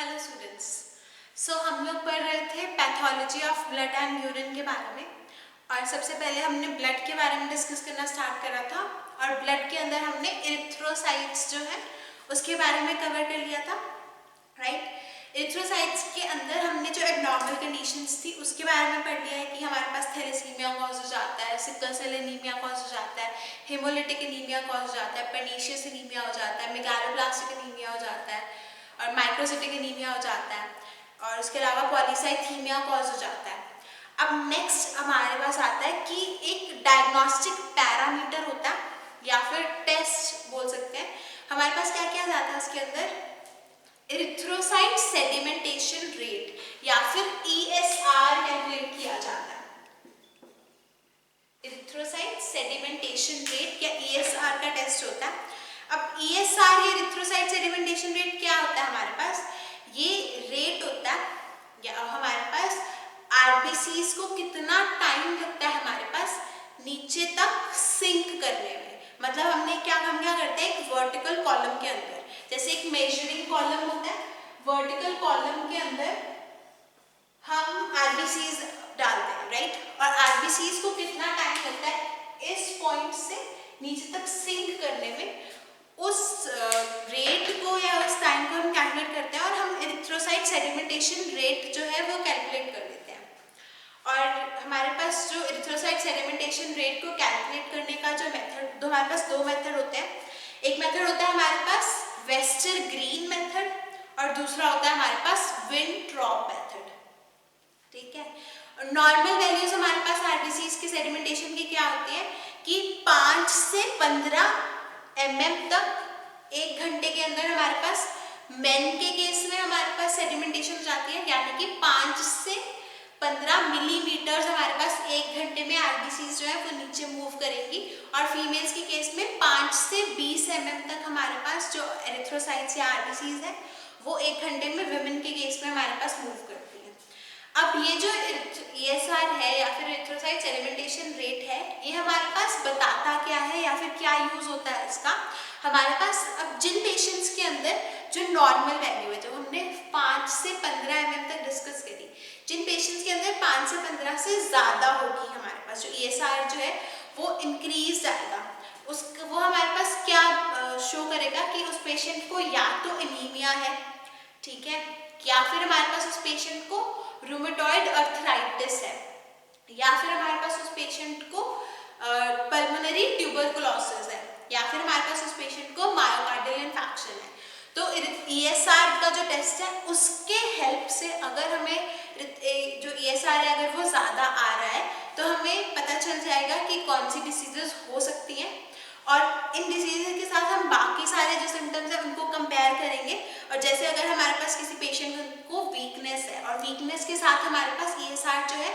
Hello students. हम लोग पढ़ रहे थे pathology of blood and urine के बारे में। और सबसे पहले हमने ब्लड के बारे में डिस्कस करना स्टार्ट करा था और ब्लड के अंदर हमने इरिथ्रोसाइट्स जो है उसके बारे में कवर कर लिया था, राइट। इरिथ्रोसाइट्स के अंदर हमने जो एबनॉर्मल कंडीशंस थी उसके बारे में पढ़ लिया है कि हमारे पास थैलेसीमिया कॉज हो जाता है, सिकल सेल एनीमिया कॉज हो जाता है, हेमोलिटिक एनीमिया कॉज हो जाता है, पर्नीशियस एनीमिया हो जाता है, मेगालोब्लास्टिक एनीमिया हो जाता है और माइक्रोसिटिक एनीमिया हो जाता है और उसके अलावा पॉलीसाइथीमिया कॉज हो जाता है। अब नेक्स्ट हमारे पास आता है कि एक डायग्नोस्टिक पैरामीटर होता है या फिर टेस्ट बोल सकते हैं। हमारे पास क्या किया जाता है उसके अंदर, इरिथ्रोसाइट सेडिमेंटेशन रेट या फिर ESR कैलकुलेट किया जाता है। इरिथ्रोसाइट सेडिमेंटेशन रेट या ESR का टेस्ट होता है। अब ESR या इरिथ्रोसाइट सेडिमेंटेशन रेट क्या होता है हमारे पास, ये रेट होता है या हमारे पास RBCs को कितना टाइम लगता है हमारे पास नीचे तक सिंक करने में। मतलब हम क्या करते हैं, एक वर्टिकल कॉलम के अंदर जैसे एक मेजरिंग कॉलम होता है, वर्टिकल कॉलम के अंदर हम RBCs डालते हैं, राइट। और RBCs को कितना टाइम लगता है इस पॉइंट से नीचे तक सिंक करने में, उस रेट को या उस टाइम को हम कैलकुलेट करते हैं और हम इरिथ्रोसाइट सेडिमेंटेशन रेट जो है वो कैलकुलेट कर देते हैं। और हमारे पास जो इरिथ्रोसाइट सेडिमेंटेशन रेट को कैलकुलेट करने का जो मेथड, तो हमारे पास दो मेथड होते हैं। एक मेथड होता है हमारे पास वेस्टर ग्रीन मेथड और दूसरा होता है हमारे पास विंट्रॉप मेथड, ठीक है। नॉर्मल वैल्यूज हमारे पास RBCs के सेडिमेंटेशन की क्या होती है कि 5 से 15 mm तक एक घंटे के अंदर हमारे पास मेन के केस में हमारे पास सेडिमेंटेशन हो जाती है, यानी कि 5 से 15 मिलीमीटर हमारे पास एक घंटे में RBCs जो है वो नीचे मूव करेंगी। और फीमेल्स के केस में 5 से 20 mm तक हमारे पास जो एरिथ्रोसाइट्स या RBCs है वो एक घंटे में विमेन के केस में हमारे पास मूव करती है। अब ये जो ESR है या फिर इरिथ्रोसाइट सेडिमेंटेशन रेट है, ये हमारे पास बताता क्या है या फिर क्या यूज होता है इसका हमारे पास। अब जिन पेशेंट्स के अंदर जो नॉर्मल वैल्यू है, जो हमने 5 से 15 mm तक डिस्कस करी, जिन पेशेंट्स के अंदर 5 से 15 से ज़्यादा होगी हमारे पास जो ESR जो है वो इंक्रीज आएगा, वो हमारे पास क्या शो करेगा कि उस पेशेंट को या तो एनीमिया है, ठीक है, या फिर हमारे पास उस पेशेंट को रूमेटॉइड अर्थराइटिस है, या फिर हमारे पास उस पेशेंट को पल्मोनरी ट्यूबरकुलोसिस है, या फिर हमारे पास उस पेशेंट को मायोकार्डियल इन्फेक्शन है। तो ESR का जो टेस्ट है उसके हेल्प से अगर हमें जो ESR है अगर वो ज़्यादा आ रहा है तो हमें पता चल जाएगा कि कौन सी डिसीजेस हो सकती हैं और इन डिसीजेस के साथ हम बाकी सारे जो सिम्टम्स हैं उनको कंपेयर करेंगे। और जैसे अगर हमारे पास किसी पेशेंट को वीकनेस है और वीकनेस के साथ हमारे पास ESR जो है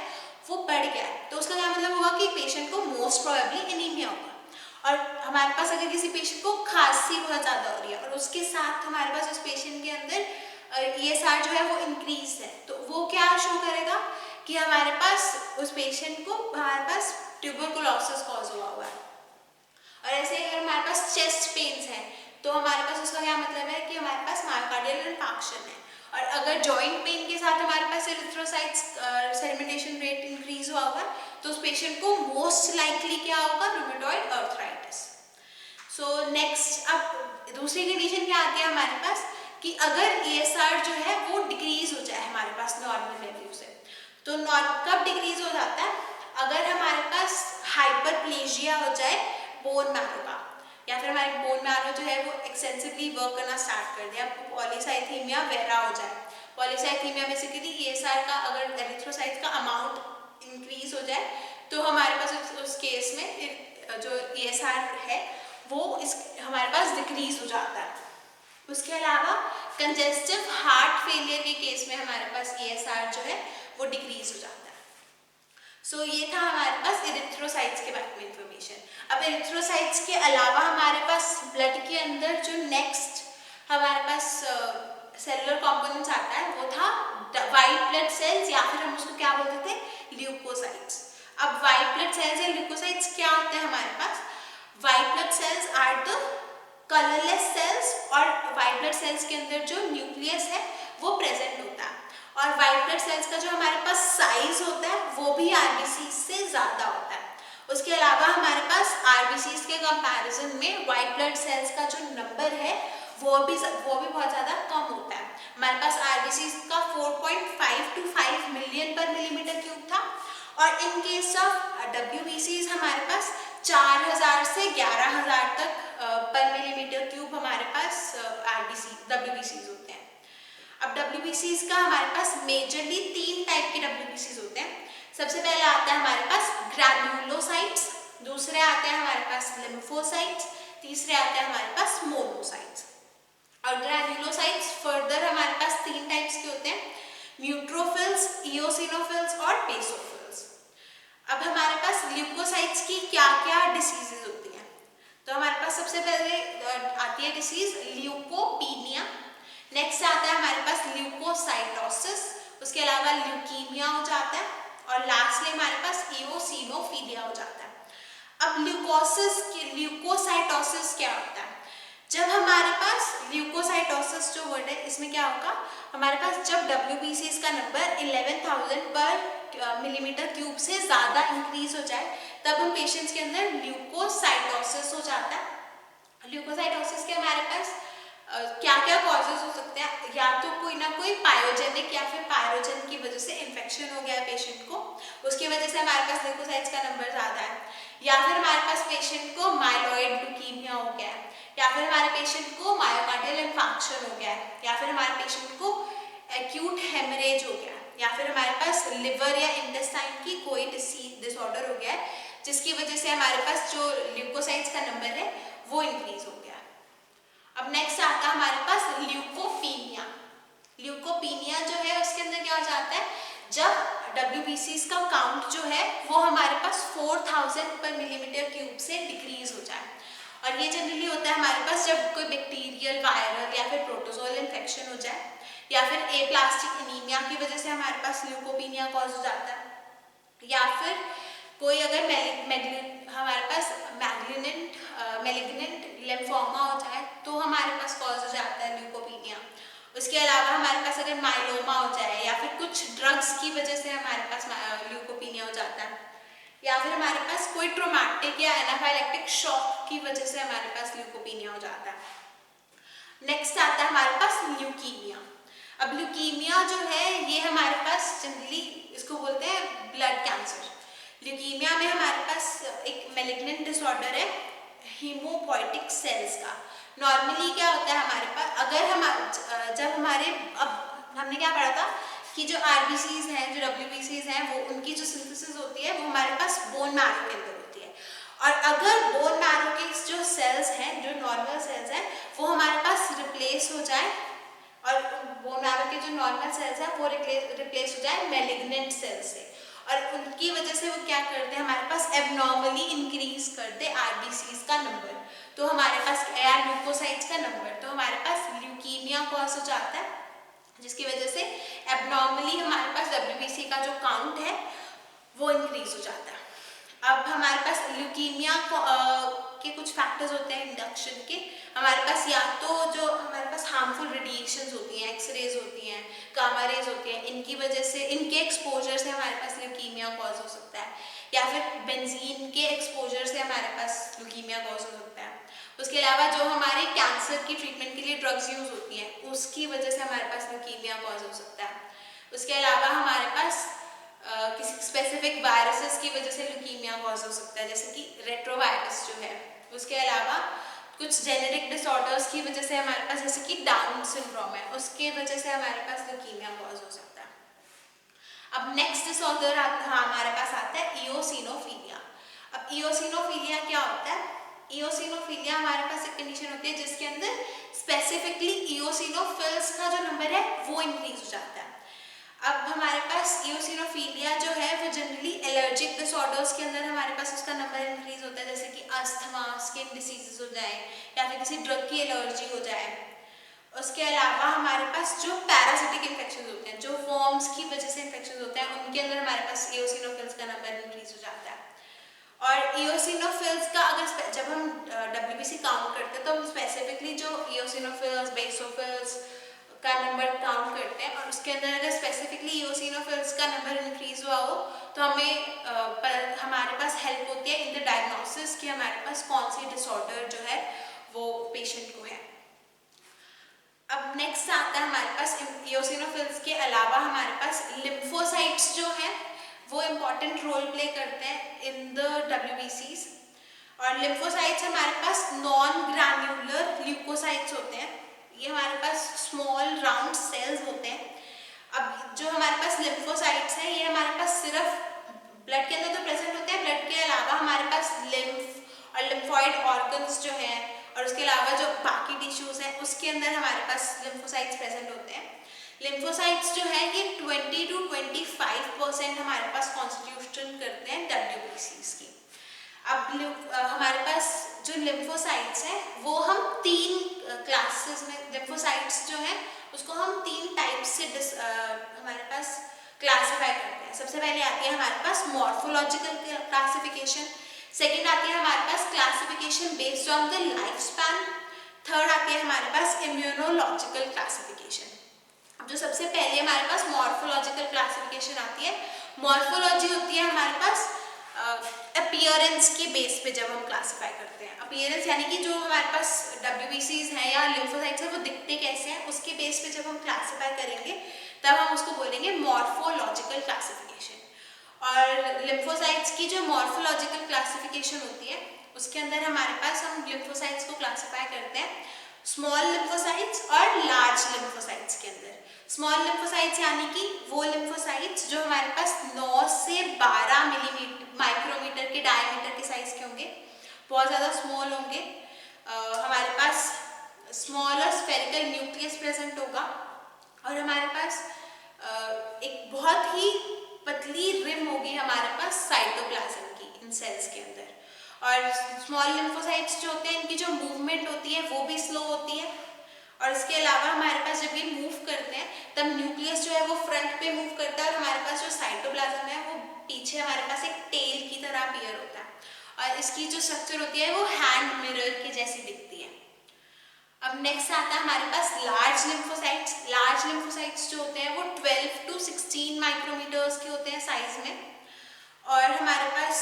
वो बढ़ गया है, तो उसका क्या मतलब होगा कि पेशेंट को मोस्ट प्रोबेबली एनीमिया होगा। और हमारे पास अगर किसी पेशेंट को खांसी बहुत ज़्यादा हो रही है और उसके साथ हमारे पास उस पेशेंट के अंदर ESR जो है वो इंक्रीज है, तो वो क्या शो करेगा कि हमारे पास उस पेशेंट को हमारे पास ट्यूबरकुलोसिस कॉज हुआ है। और ऐसे अगर हमारे पास चेस्ट पेन्स हैं तो हमारे पास उसका क्या मतलब है कि हमारे पास मायोकार्डियल इन्फेक्शन है। और अगर जॉइंट पेन के साथ हमारे पास इरिथ्रोसाइट सेडिमेंटेशन रेट इंक्रीज हुआ होगा तो उस पेशेंट को मोस्ट लाइकली क्या होगा, रूमेटॉइड अर्थराइटिस। सो नेक्स्ट अब दूसरी कंडीशन क्या आती है हमारे पास कि अगर ESR जो है वो डिक्रीज हो जाए हमारे पास नॉर्मल वैल्यू से, तो कब डिक्रीज हो जाता है, अगर हमारे पास हाइपरप्लेजिया हो जाए बोन मैरो का, या फिर हमारे बोन मैरो जो है वो एक्सटेंसिवली वर्क करना स्टार्ट कर दिया, पॉलीसाइथीमिया वेरा हो जाए। पॉलीसाइथीमिया बेसिकली ESR का अगर एरिथ्रोसाइट का अमाउंट इंक्रीज हो जाए तो हमारे पास उस केस में जो ESR है वो हमारे पास डिक्रीज हो जाता है। उसके अलावा कंजेस्टिव हार्ट फेलियर के केस में हमारे पास ESR जो है वो डिक्रीज हो जाता है। सो ये था हमारे पास इरिथ्रोसाइट्स के बारे में इंफॉर्मेशन। अब इरिथ्रोसाइट्स के अलावा हमारे पास ब्लड के अंदर जो नेक्स्ट हमारे पास सेलुलर कंपोनेंट्स आता है वो था वाइट ब्लड सेल्स, या फिर हम उसको क्या बोलते थे, ल्यूकोसाइट्स। अब वाइट ब्लड सेल्स या ल्यूकोसाइट्स क्या होते हैं हमारे पास, white blood cells are the colourless cells, और वाइट ब्लड सेल्स के अंदर जो न्यूक्लियस है वो प्रेजेंट होता है। और वाइट ब्लड सेल्स का जो हमारे पास साइज होता है वो भी आरबीसी से ज़्यादा होता है। उसके अलावा हमारे पास आरबीसी के कंपैरिजन में वाइट ब्लड सेल्स का जो नंबर है वो भी बहुत ज़्यादा कम होता है। हमारे पास आरबीसी का 4.5 to 5 मिलियन पर मिलीमीटर क्यूब था, और इन केस ऑफ डब्ल्यूबीसीज हमारे पास 4000 से 11000 तक पर मिलीमीटर क्यूब हमारे पास डब्ल्यूबीसीज होते हैं। अब डब्ल्यूबीसीज का हमारे पास मेजरली 3 टाइप के डब्ल्यूबीसीज होते हैं। सबसे पहले आता है हमारे पास ग्रैन्युलोसाइट्स, दूसरे आते हैं हमारे पास लिम्फोसाइट्स, तीसरे आते हैं हमारे पास मोनोसाइट्स। और ग्रैन्युलोसाइट्स फर्दर हमारे पास 3 टाइप्स के होते हैं, न्यूट्रोफिल्स, इओसिनोफिल्स और बेसोफिल्स। अब हमारे पास ल्यूकोसाइट्स की क्या क्या डिसीजेज होती हैं, तो हमारे पास सबसे पहले आती है डिसीज ल्यूकोपीनिया, नेक्स्ट आता है हमारे पास ल्यूकोसाइटोसिस, उसके अलावा ल्यूकीमिया हो जाता है, और लास्टली हमारे पास इओसिनोफिलिया हो जाता है। अब ल्यूकोसाइटोसिस क्या होता है, जब हमारे पास ल्यूकोसाइटोसिस जो वर्ड है इसमें क्या होगा, हमारे पास जब डब्ल्यूबीसीज का नंबर 11,000 पर मिलीमीटर क्यूब से ज़्यादा इंक्रीज हो जाए तब हम पेशेंट्स के अंदर ल्यूकोसाइटोसिस हो जाता है। ल्यूकोसाइटोसिस के हमारे पास क्या क्या कॉजेज हो सकते हैं, या तो कोई ना कोई पायोजेनिक या फिर पायरोजन की वजह से इन्फेक्शन हो गया है पेशेंट को, उसकी वजह से हमारे पास ल्यूकोसाइट्स का नंबर ज़्यादा है, या फिर हमारे पास पेशेंट को माइलॉइड ल्यूकीमिया हो गया है, या फिर हमारे पेशेंट को मायोकार्डियल इन्फार्क्शन हो गया है, या फिर हमारे पेशेंट को एक्यूट हेमरेज हो गया है, या फिर हमारे पास लिवर या इंटेस्टाइन की कोई डिसऑर्डर हो गया है जिसकी वजह से हमारे पास जो ल्यूकोसाइट्स का नंबर है वो इंक्रीज हो गया। अब नेक्स्ट आता है हमारे पास ल्यूकोपीनिया। ल्यूकोपीनिया जो है उसके अंदर क्या हो जाता है, जब डब्ल्यूबीसीज का काउंट जो है वो हमारे पास 4000 पर मिलीमीटर क्यूब से डिक्रीज हो जाए, और ये जनरली होता है हमारे पास जब कोई बैक्टीरियल, वायरल या फिर प्रोटोजोअल इन्फेक्शन हो जाए, या फिर एप्लास्टिक एनीमिया की वजह से हमारे पास ल्यूकोपीनिया कॉज हो जाता है, या फिर कोई अगर हमारे पास मैलिग्नेंट लिम्फोमा हो जाए तो हमारे पास कॉज हो जाता है ल्यूकोपीनिया। उसके अलावा हमारे पास अगर माइलोमा हो जाए, या फिर कुछ ड्रग्स की वजह से हमारे पास ल्यूकोपीनिया हो जाता है, या फिर हमारे पास कोई ट्रोमैटिक या एनाफाइलेक्टिक शॉक की वजह से हमारे पास ल्यूकोपीनिया हो जाता है। नेक्स्ट आता है हमारे पास ल्यूकीमिया। अब ल्यूकीमिया जो है ये हमारे पास जनरली इसको बोलते हैं ब्लड कैंसर। ल्यूकीमिया में हमारे पास एक मैलिग्नेंट डिसऑर्डर है हीमोपोइटिक सेल्स का। नॉर्मली क्या होता है हमारे पास, अगर जब हमारे, अब हमने क्या पढ़ा था कि जो आरबीसीज हैं, जो डब्ल्यूबीसीज हैं, वो उनकी जो सिंथेसिस होती है वो हमारे पास बोन मैरो के अंदर होती है, और अगर बोन मैरो के जो सेल्स हैं, जो नॉर्मल सेल्स हैं, वो हमारे पास रिप्लेस हो जाए, और बोन मैरो के जो नॉर्मल सेल्स हैं वो रिप्लेस हो जाए मैलिग्नेंट सेल्स से, और उनकी वजह से वो क्या करते हैं, हमारे पास एबनॉर्मली इंक्रीज करते आरबीसीज का नंबर, तो हमारे पास या ल्यूकोसाइट्स का नंबर, तो हमारे पास ल्यूकीमिया कॉज हो जाता है, जिसकी वजह से एबनॉर्मली हमारे पास डब्ल्यूबीसी का जो काउंट है वो इंक्रीज हो जाता है। अब हमारे पास ल्यूकीमिया के कुछ फैक्टर्स होते हैं इंडक्शन के, हमारे पास या तो जो हमारे पास हार्मफुल रेडिएशंस होती हैं, एक्सरेज होती हैं, गामा रेज होती हैं, इनकी वजह से, इनके एक्सपोजर से हमारे पास ल्यूकीमिया कॉज हो सकता है, या फिर बेंजीन के एक्सपोजर से हमारे पास ल्यूकीमिया कॉज हो सकता है। उसके अलावा जो हमारे कैंसर की ट्रीटमेंट के लिए ड्रग्स यूज होती हैं उसकी वजह से हमारे पास ल्यूकीमिया कॉज हो सकता है। उसके अलावा हमारे पास किसी स्पेसिफिक वायरसेस की वजह से ल्यूकीमिया कॉज हो सकता है, जैसे कि रेट्रोवायरस जो है। उसके अलावा कुछ जेनेटिक डिसऑर्डर्स की वजह से हमारे पास, जैसे कि डाउन सिंड्रोम है, उसके वजह से हमारे पास ल्यूकीमिया कॉज हो सकता है। अब नेक्स्ट डिसऑर्डर हमारे पास आता है इओसिनोफिलिया। अब इओसिनोफिलिया क्या होता है, इओसिनोफिलिया हमारे पास एक कंडीशन होती है जिसके अंदर स्पेसिफिकली इओसिनोफिल्स का जो नंबर है वो इंक्रीज हो जाता है। अब हमारे पास इओसिनोफिलिया जो है वो जनरली एलर्जिक डिसऑर्डर्स के अंदर हमारे पास उसका नंबर इंक्रीज होता है, जैसे कि अस्थमा, स्किन डिसीजेस हो जाए, या फिर किसी ड्रग की एलर्जी हो जाए। उसके अलावा हमारे पास जो पैरासिटिक इन्फेक्शन होते हैं, जो वर्म्स की वजह से इन्फेक्शन होते हैं, उनके अंदर हमारे पास इओसिनोफिल्स का नंबर इंक्रीज हो जाता है। और इओसिनोफिल्स का अगर जब हम डब्ल्यूबीसी काउंट करते हैं तो हम स्पेसिफिकली जो इओसिनोफिल्स, बेसोफिल्स का नंबर काउंट करते उसके अंदर अगर स्पेसिफिकली इओसिनोफिल्स का नंबर इंक्रीज हुआ हो तो हमारे पास हेल्प होती है इन द डायग्नोसिस कि हमारे पास कौन सी डिसऑर्डर जो है वो पेशेंट को है। अब नेक्स्ट आता है हमारे पास इओसिनोफिल्स के अलावा हमारे पास लिम्फोसाइट्स जो हैं वो इम्पॉर्टेंट रोल प्ले करते हैं इन द WBCs। और लिम्फोसाइट्स हमारे पास नॉन ग्रैन्युलर ल्यूकोसाइट्स होते हैं, ये हमारे पास स्मॉल राउंड सेल्स होते हैं। अब जो हमारे पास लिम्फोसाइट्स हैं ये हमारे पास सिर्फ ब्लड के अंदर तो प्रेजेंट होते हैं, ब्लड के अलावा हमारे पास लिम्फ और लिम्फॉइड ऑर्गन्स जो हैं और उसके अलावा जो बाकी टिश्यूज हैं उसके अंदर हमारे पास लिम्फोसाइट्स प्रेजेंट होते हैं। लिम्फोसाइट्स जो है ये 20 to 25% हमारे पास कॉन्स्टिट्यूशन करते हैं WBCs की। अब हमारे पास जो लिम्फोसाइट्स हैं वो हम 3 क्लासेस में, लिम्फोसाइट्स जो हैं उसको हम 3 टाइप्स से हमारे पास क्लासिफाई करते हैं। सबसे पहले आती है हमारे पास मॉर्फोलॉजिकल क्लासिफिकेशन, सेकेंड आती है हमारे पास classification based on the life span, third आती है हमारे पास इम्यूनोलॉजिकल क्लासिफिकेशन। अब जो सबसे पहले हमारे पास मॉर्फोलॉजिकल क्लासिफिकेशन आती है, मॉर्फोलॉजी होती है हमारे पास अपीयरेंस के बेस पे जब हम क्लासिफाई करते हैं। अपीयरेंस यानी कि जो हमारे पास WBCs हैं या लिम्फोसाइट्स हैं वो दिखते कैसे हैं उसके बेस पे जब हम क्लासिफाई करेंगे तब हम उसको बोलेंगे मॉर्फोलॉजिकल क्लासिफिकेशन। और लिम्फोसाइट्स की जो मॉर्फोलॉजिकल क्लासिफिकेशन होती है उसके अंदर हमारे पास हम लिम्फोसाइट्स को क्लासिफाई करते हैं स्मॉल लिम्फोसाइट्स और लार्ज लिम्फोसाइट्स के अंदर। स्मॉल लिम्फोसाइट्स यानी कि वो लिम्फोसाइट्स जो हमारे पास 9 से 12 मिलीमीटर माइक्रोमीटर के डायमीटर के साइज के होंगे, बहुत ज़्यादा स्मॉल होंगे। हमारे पास स्मॉल और स्फेरिकल न्यूक्लियस प्रेजेंट होगा और हमारे पास एक बहुत ही पतली रिम होगी हमारे पास साइटोप्लाज्म की इन सेल्स के अंदर। और स्मॉल लिम्फोसाइट्स जो होते हैं इनकी जो मूवमेंट होती है वो भी स्लो होती है। और इसके अलावा हमारे पास जब ये मूव करते हैं तब न्यूक्लियस जो है वो फ्रंट पे मूव करता है और हमारे पास जो साइटोप्लाज्म है वो पीछे हमारे पास एक टेल की तरह अपीयर होता है और इसकी जो स्ट्रक्चर होती है वो हैंड मिरर के जैसी दिखती है। अब नेक्स्ट आता है हमारे पास लार्ज लिम्फोसाइट्स। लार्ज लिम्फोसाइट्स जो होते हैं वो 12 to 16 माइक्रोमीटर्स के होते हैं साइज में और हमारे पास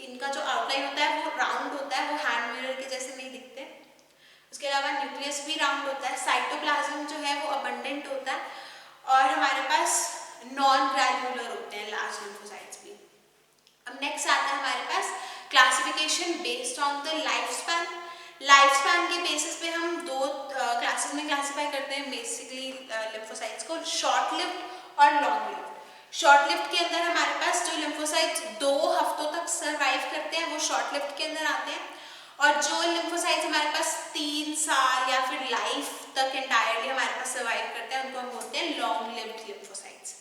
इनका जो आउटलाइन होता है वो राउंड होता है, वो हैंड मिरर के जैसे नहीं दिखते। उसके अलावा न्यूक्लियस भी राउंड होता है, साइटोप्लाज्म जो है वो अबंडेंट होता है और हमारे पास नॉन ग्रैन्युलर होते हैं लार्ज लिम्फोसाइट्स भी। अब नेक्स्ट आता है हमारे पास classification based on the life span. Life span के बेसिस पे हम 2 क्लासेस में क्लासिफाई करते हैं बेसिकली लिम्फोसाइट्स को, शॉर्ट लिव्ड और लॉन्ग लिव्ड। शॉर्ट लिव्ड के अंदर हमारे पास जो लिम्फोसाइट्स 2 हफ्तों तक सर्वाइव करते हैं वो शॉर्ट लिव्ड के अंदर आते हैं और जो लिम्फोसाइट्स हमारे पास 3 साल या फिर लाइफ तक एंटायरली हमारे पास सर्वाइव करते हैं उनको हम बोलते हैं लॉन्ग लिव्ड लिम्फोसाइट्स।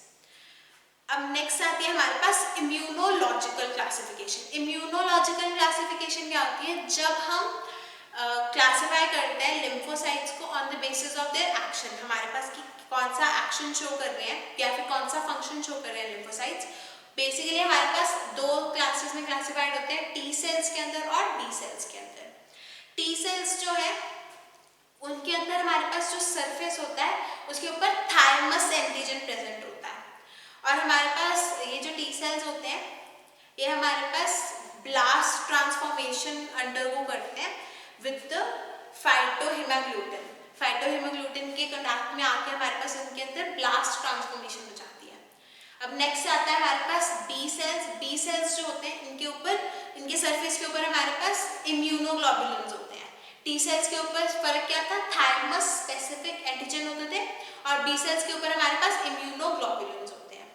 अब नेक्स्ट आती है हमारे पास इम्यूनोलॉजिकल क्लासिफिकेशन। इम्यूनोलॉजिकल क्लासिफिकेशन क्या होती है, जब हम क्लासिफाई करते हैं लिम्फोसाइट्स को on the basis of their action, हमारे पास कि कौन सा एक्शन शो कर रहे हैं या फिर कौन सा फंक्शन शो कर रहे हैं लिम्फोसाइट्स। बेसिकली हमारे पास 2 क्लासेस में क्लासिफाइड होते हैं, टी सेल्स के अंदर और बी सेल्स के अंदर। टी सेल्स जो है उनके अंदर हमारे पास जो सरफेस होता है उसके ऊपर थायमस एंटीजन प्रेजेंट होता है और हमारे पास ये जो टी सेल्स होते हैं ये हमारे पास ब्लास्ट ट्रांसफॉर्मेशन अंडरगो करते हैं विद द फाइटोहेमोग्लूटिन। फाइटोहेमोग्लूटिन के कांटेक्ट में आके हमारे पास उनके अंदर ब्लास्ट ट्रांसफॉर्मेशन हो जाती है। अब नेक्स्ट आता है हमारे पास बी सेल्स। बी सेल्स जो होते हैं इनके ऊपर, इनके सरफेस के ऊपर हमारे पास इम्यूनोग्लोबुलिन्स होते हैं। टी सेल्स के ऊपर फर्क क्या था, थाइमस स्पेसिफिक एंटीजन होते थे और बी सेल्स के ऊपर हमारे पास इम्यूनोग्लोबुलिन्स होते हैं।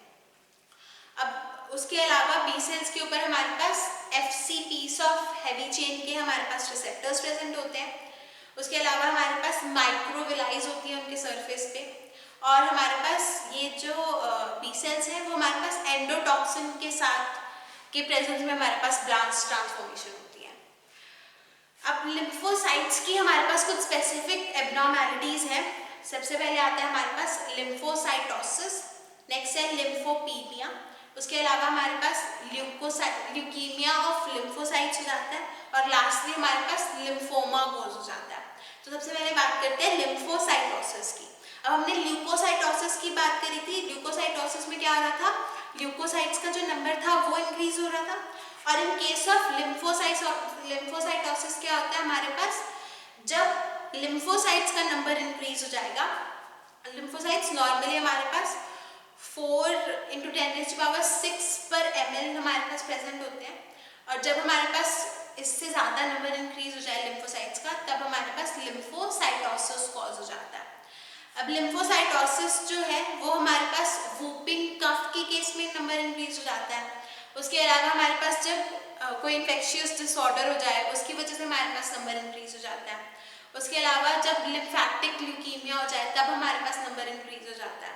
अब उसके अलावा बी सेल्स के ऊपर हमारे पास FC piece of heavy chain के हमारे पास रिसेप्टर्स प्रेजेंट होते हैं। उसके अलावा हमारे पास माइक्रोविलाइज होती है उनके सरफेस पे और हमारे पास ये जो बी सेल्स हैं वो हमारे पास एंडोटॉक्सिन के साथ के प्रेजेंस में हमारे पास ब्लास्ट ट्रांसफॉर्मेशन होती है। अब लिम्फोसाइट्स की हमारे पास कुछ स्पेसिफिक एब्नॉर्मैलिटीज हैं। सबसे पहले आता है हमारे पास लिम्फोसाइटोसिस, नेक्स्ट है लिम्फोपीनिया, उसके अलावा हमारे पास ल्यूकीमिया ऑफ लिम्फोसाइट्स हो जाता है और लास्टली हमारे पास लिम्फोमा कोज हो जाता है। तो सबसे पहले बात करते हैं लिम्फोसाइटोसिस की। अब हमने ल्यूकोसाइटोसिस ल्यूकोसाइटोसिस की बात करी थी, ल्यूकोसाइटोसिस में क्या हो रहा था, ल्यूकोसाइट्स का जो नंबर था वो इंक्रीज हो रहा था। और इन केस ऑफ लिम्फोसाइटोसिस क्या होता है हमारे पास, जब लिम्फोसाइट्स का नंबर इंक्रीज हो जाएगा, लिम्फोसाइट्स नॉर्मली हमारे पास 4 × 10⁻⁶ पर ml हमारे पास प्रेजेंट होते हैं, और जब हमारे पास इससे ज़्यादा नंबर इंक्रीज हो जाए लिम्फोसाइट्स का, तब हमारे पास लिम्फोसाइटोसिस कॉज हो जाता है। अब लिम्फोसाइटोसिस जो है वो हमारे पास वूपिंग कफ के केस में नंबर इंक्रीज हो जाता है। उसके अलावा हमारे पास जब कोई इन्फेक्शियस डिसऑर्डर हो जाए उसकी वजह से हमारे पास नंबर इंक्रीज हो जाता है। उसके अलावा जब लिम्फैटिक ल्यूकीमिया हो जाए तब हमारे पास नंबर इंक्रीज हो जाता है।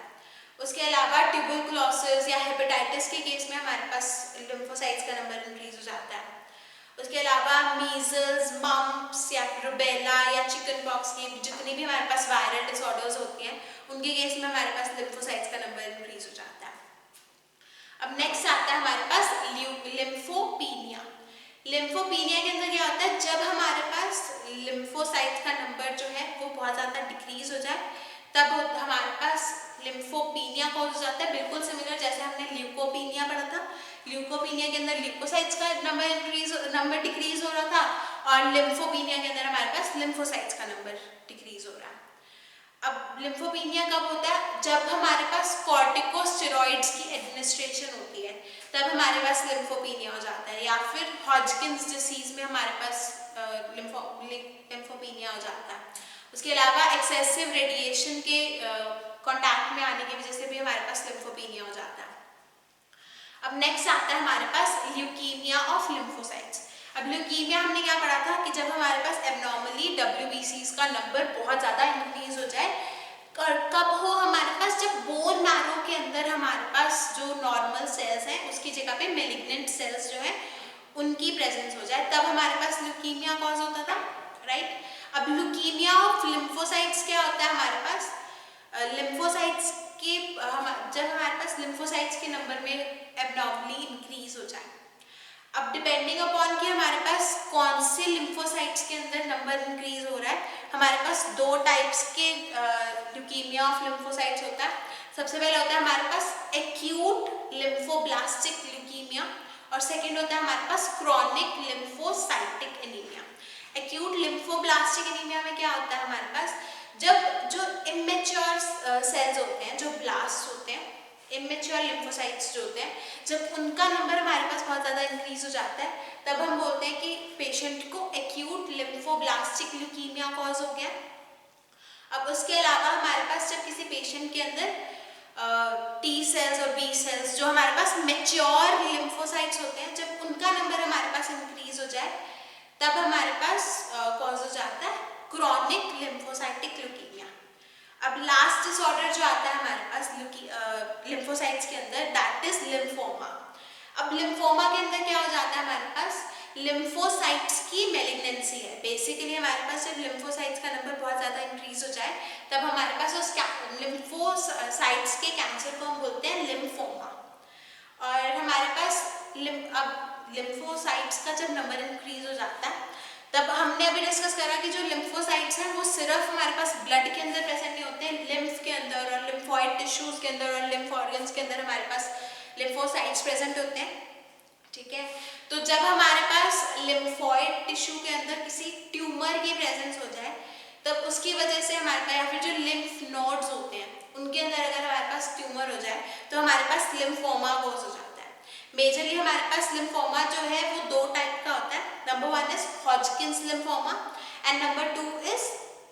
उसके अलावा ट्यूबरकुलोसिस या हेपेटाइटिस के केस में हमारे पास लिम्फोसाइट्स का नंबर इंक्रीज हो जाता है। उसके अलावा मीजल्स, मम्प्स या रुबेला या चिकन पॉक्स की जितनी भी हमारे पास वायरल डिसऑर्डर्स होती हैं उनके केस में हमारे पास लिम्फोसाइट्स का नंबर इंक्रीज हो जाता है। अब नेक्स्ट आता है हमारे पास लिम्फोपीनिया। लिम्फोपीनिया के अंदर क्या होता है, जब हमारे पास लिम्फोसाइट्स का नंबर जो है वो बहुत ज़्यादा डिक्रीज हो जाए तब हमारे पास लिम्फोपीनिया कॉज हो जाता है। बिल्कुल सिमिलर जैसे हमने ल्यूकोपीनिया पढ़ा था, ल्यूकोपीनिया के अंदर ल्यूकोसाइट्स का नंबर डिक्रीज हो रहा था, और लिम्फोपीनिया के अंदर हमारे पास लिम्फोसाइट्स का नंबर डिक्रीज हो रहा है। अब लिम्फोपीनिया कब होता है, जब हमारे पास कॉर्टिकोस्टेरॉइड्स की एडमिनिस्ट्रेशन होती है तब हमारे पास लिम्फोपीनिया हो जाता है, या फिर हॉजकिंस डिसीज में हमारे पास लिम्फोपीनिया हो जाता है। उसके अलावा एक्सेसिव रेडिएशन के कांटेक्ट में आने की वजह से भी हमारे पास लिम्फोपीनिया हो जाता है। अब नेक्स्ट आता है हमारे पास ल्यूकीमिया ऑफ लिम्फोसाइट्स। अब ल्यूकीमिया हमने क्या पढ़ा था कि जब हमारे पास एबनॉर्मली WBCs का नंबर बहुत ज़्यादा इंक्रीज हो जाए, कब हो हमारे पास, जब बोन मैरो के अंदर हमारे पास जो नॉर्मल सेल्स हैं उसकी जगह पे मेलिग्नेंट सेल्स जो है उनकी प्रेजेंस हो जाए, तब हमारे पास ल्यूकीमिया कॉज होता था, राइट। अब ल्यूकीमिया ऑफ लिम्फोसाइट्स क्या होता है हमारे पास, लिम्फोसाइट्स के जब हमारे पास लिम्फोसाइट्स के नंबर में एबनॉर्मली इंक्रीज हो जाए। अब डिपेंडिंग अपॉन कि हमारे पास कौन से लिम्फोसाइट्स के अंदर नंबर इंक्रीज हो रहा है, हमारे पास 2 टाइप्स के ल्यूकीमिया ऑफ लिम्फोसाइट्स होता है। सबसे पहले होता है हमारे पास एक्यूट लिम्फोब्लास्टिक ल्यूकीमिया, और सेकेंड होता है हमारे पास chronic lymphocytic anaemia. Acute lymphoblastic anaemia में क्या होता है हमारे पास, जब जो इमेच्योर सेल्स होते हैं, जो ब्लास्ट होते हैं, इमेच्योर लिम्फोसाइट्स जो होते हैं, जब उनका नंबर हमारे पास बहुत ज़्यादा इंक्रीज हो जाता है तब हम बोलते हैं कि पेशेंट को एक्यूट लिम्फोब्लास्टिक ल्यूकीमिया कॉज हो गया। अब उसके अलावा हमारे पास जब किसी पेशेंट के अंदर T सेल्स और B सेल्स जो हमारे पास मेच्योर लिम्फोसाइट्स होते हैं, जब उनका नंबर हमारे पास इंक्रीज हो जाए तब हमारे पास कॉज हो जाता है क्रॉनिक लिम्फोसाइटिक ल्यूकीमिया। अब लास्ट डिसऑर्डर जो आता है हमारे पास लिम्फोसाइट्स के अंदर, दैट इज लिम्फोमा। अब लिम्फोमा के अंदर क्या हो जाता है हमारे पास, लिम्फोसाइट्स की मेलिग्नेंसी है। बेसिकली हमारे पास जब लिम्फोसाइट्स का नंबर बहुत ज़्यादा इंक्रीज हो जाए तब हमारे पास उस लिम्फोसाइट्स के कैंसर को हम बोलते हैं लिम्फोमा। और हमारे पास अब लिम्फोसाइट्स का जब नंबर इंक्रीज हो जाता है तब हमने अभी डिस्कस करा कि जो लिम्फोसाइट्स हैं वो सिर्फ हमारे पास ब्लड के अंदर प्रेजेंट नहीं होते हैं, लिम्फ के अंदर और लिम्फॉइड टिश्यूज के अंदर और लिम्फ ऑर्गन्स के अंदर हमारे पास लिम्फोसाइट्स प्रेजेंट होते हैं, ठीक है। तो जब हमारे पास लिम्फॉइड टिश्यू के अंदर किसी ट्यूमर की प्रेजेंस हो जाए तब उसकी वजह से हमारे पास, या फिर जो लिम्फ नोड्स होते हैं उनके अंदर अगर हमारे पास ट्यूमर हो जाए तो हमारे पास लिम्फोमा कॉज हो जाता है। मेजरली हमारे पास लिम्फोमा जो है वो 2 टाइप का होता है। Number 1 is Hodgkin's lymphoma and number 2 is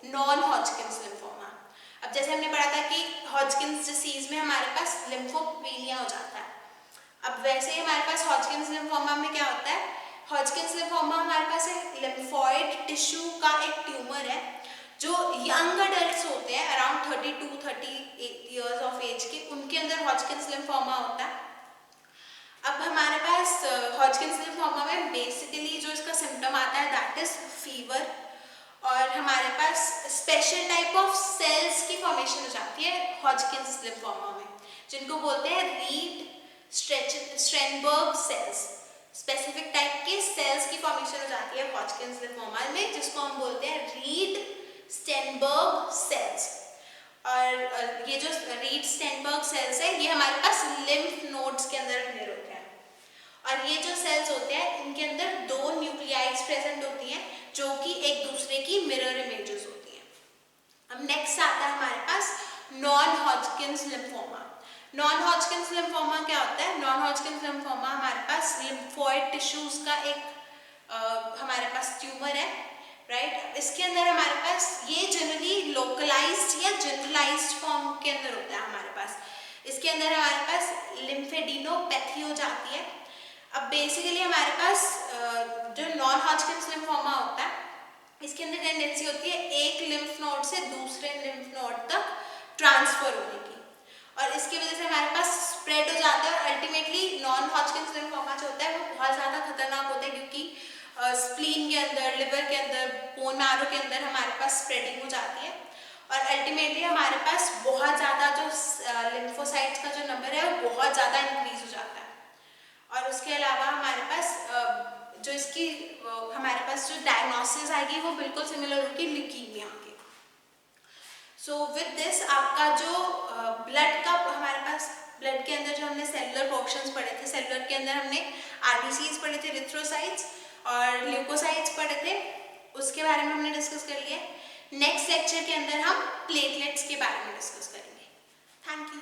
non Hodgkin's lymphoma. अब जैसे हमने पढ़ा था कि हॉजकिंस डिसीज में हमारे पास लिम्फोपीनिया हो जाता है, अब वैसे ही हमारे पास हॉजकिंस लिम्फोमा में क्या होता है, हॉजकिंस लिम्फोमा हमारे पास एक लिम्फॉइड टिश्यू का एक ट्यूमर है जो यंग अडल्ट्स होते हैं अराउंड 32-38 ईयर्स ऑफ एज के, उनके अंदर हॉजकिंस लिम्फोमा होता है। अब हमारे पास हॉजकिंस लिम्फोमा में बेसिकली जो इसका सिम्टम आता है दैट इज फीवर, और हमारे पास स्पेशल टाइप ऑफ सेल्स की फॉर्मेशन हो जाती है हॉजकिंस लिम्फोमा में, जिनको बोलते हैं रीड स्ट्रेनबर्ग सेल्स। स्पेसिफिक टाइप के सेल्स की फॉर्मेशन हो जाती है हॉजकिंस लिम्फोमा में, जिसको हम बोलते हैं रीड स्टेनबर्ग सेल्स। और ये जो रीड स्टेनबर्ग सेल्स है ये हमारे पास लिम्फ नोड्स के अंदर अपियर होते हैं। और ये जो सेल्स होते हैं इनके अंदर 2 न्यूक्लियाइड्स प्रेजेंट होती हैं जो कि एक दूसरे की मिरर इमेजेस होती हैं। अब नेक्स्ट आता है हमारे पास non Hodgkin's lymphoma. Non Hodgkin's lymphoma क्या होता है? नॉन हॉजकिंस लिम्फोमा हमारे पास लिम्फोइड टिश्यूज का एक हमारे पास ट्यूमर है, राइट। इसके अंदर हमारे पास ये जनरली लोकलाइज्ड या जनरलाइज्ड फॉर्म के अंदर होता है हमारे पास। इसके अंदर हमारे पास लिम्फेडिनोपैथी हो जाती है। अब बेसिकली हमारे पास जो नॉन हॉजकिंस लिम्फोमा होता है इसके अंदर टेंडेंसी होती है एक लिम्फ नोड से दूसरे लिम्फ नोड तक ट्रांसफर होने की, और इसकी वजह से हमारे पास स्प्रेड हो जाता है। और अल्टीमेटली नॉन हॉजकिंस लिम्फोमा जो होता है वो बहुत ज़्यादा खतरनाक होता है क्योंकि स्प्लीन के अंदर, लिवर के अंदर, बोन मैरो के अंदर हमारे पास स्प्रेडिंग हो जाती है। और अल्टीमेटली हमारे पास बहुत ज़्यादा जो लिम्फोसाइट्स का जो नंबर है वो बहुत ज़्यादा इंक्रीज हो जाता है। और उसके अलावा हमारे पास जो इसकी हमारे पास जो डायग्नोसिस आएगी वो बिल्कुल सिमिलर होगी ल्यूकीमिया के। सो विद दिस आपका जो ब्लड का हमारे पास ब्लड के अंदर जो हमने सेलुलर पोर्शंस पढ़े थे, सेलुलर के अंदर हमने आरबीसीज पढ़े थे, एरिथ्रोसाइट्स और ल्यूकोसाइट्स पढ़े थे, उसके बारे में हमने डिस्कस कर लिया। नेक्स्ट लेक्चर के अंदर हम प्लेटलेट्स के बारे में डिस्कस करेंगे। Thank you.